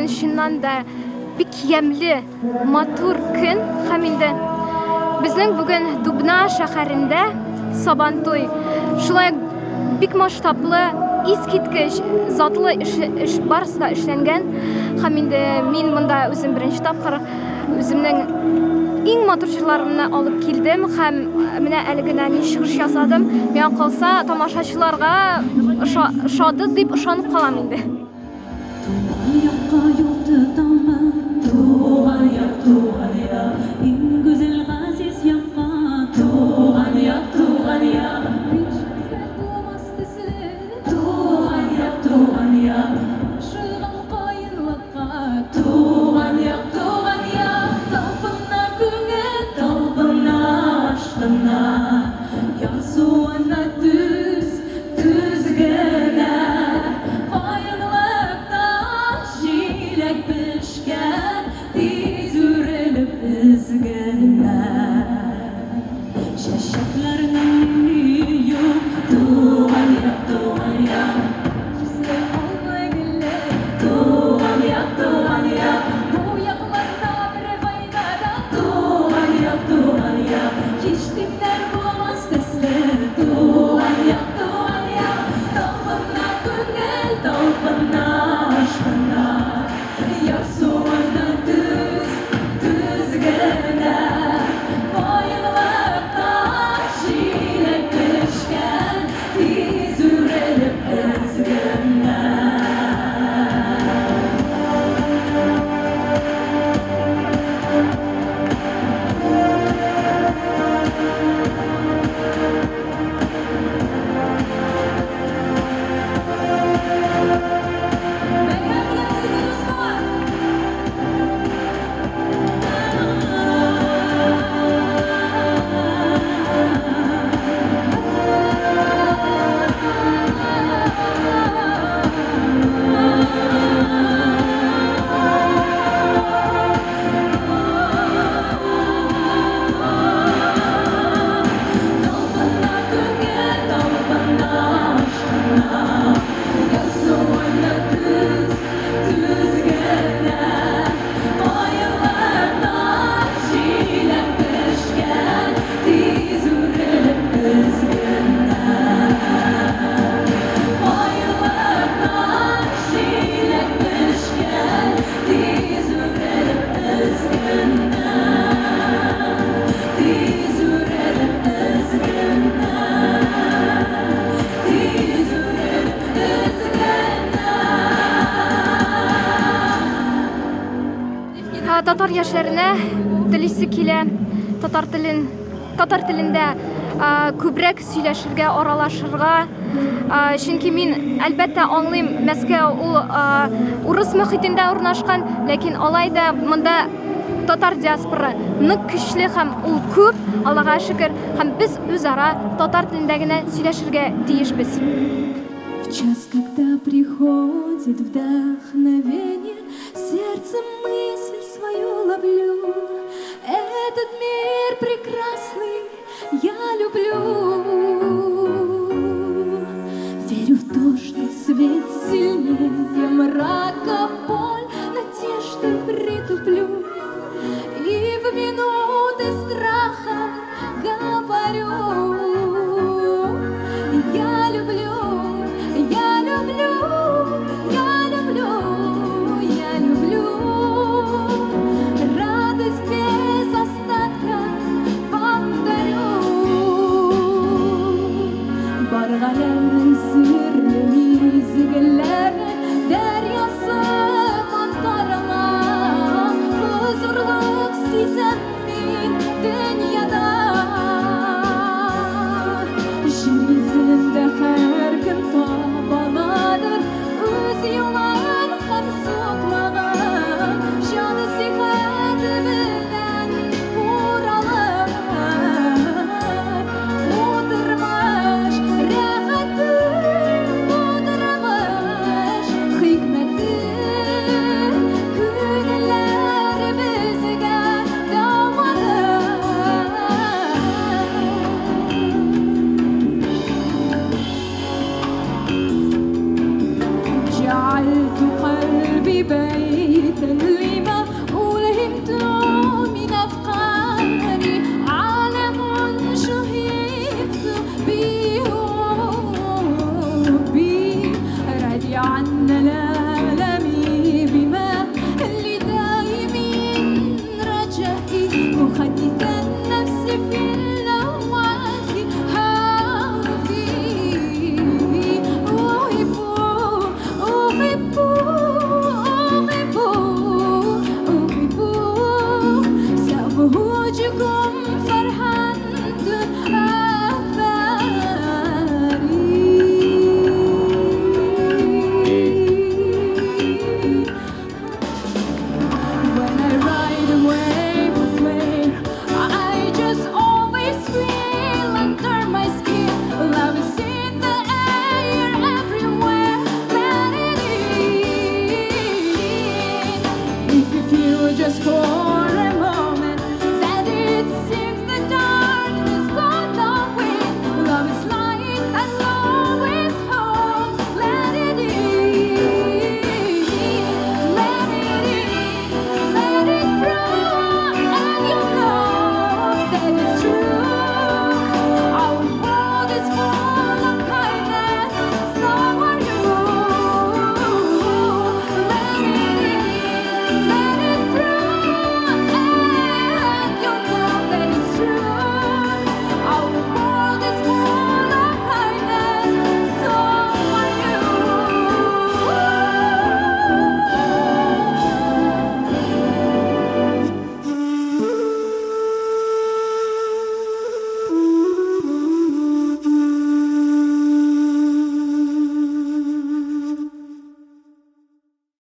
бүген чыннан да бик ямьле, матур көн һәм инде безнең бүген Дубна шәһәрендә Сабантуй. Шулай бик масштаблы, искиткеч, затлы эш барысы да эшләнгән. Һәм инде мин монда үзем беренче тапкыр үземнең иң матур җырларымны алып килдем һәм менә әле генә чыгыш ясадым. Миңа калса тамашачыларга ошады дип ышанып калам инде. Татар яшьләренә телисе килә, татар телендә күбрәк сөйләшергә, аралашырга. Чөнки мин әлбәттә аңлыйм, Мәскәү ул урыс мөхитендә урнашкан, ләкин алай да монда татар диаспора нык көчле һәм ул күп, Аллага шөкер, һәм біз үзара татар телендә генә сөйләшергә тиешбез. В час, когда приходит вдохновение, сердцем мысль свою ловлю. Этот мир прекрасный я люблю. Верю в то, что свет сильнее мрака.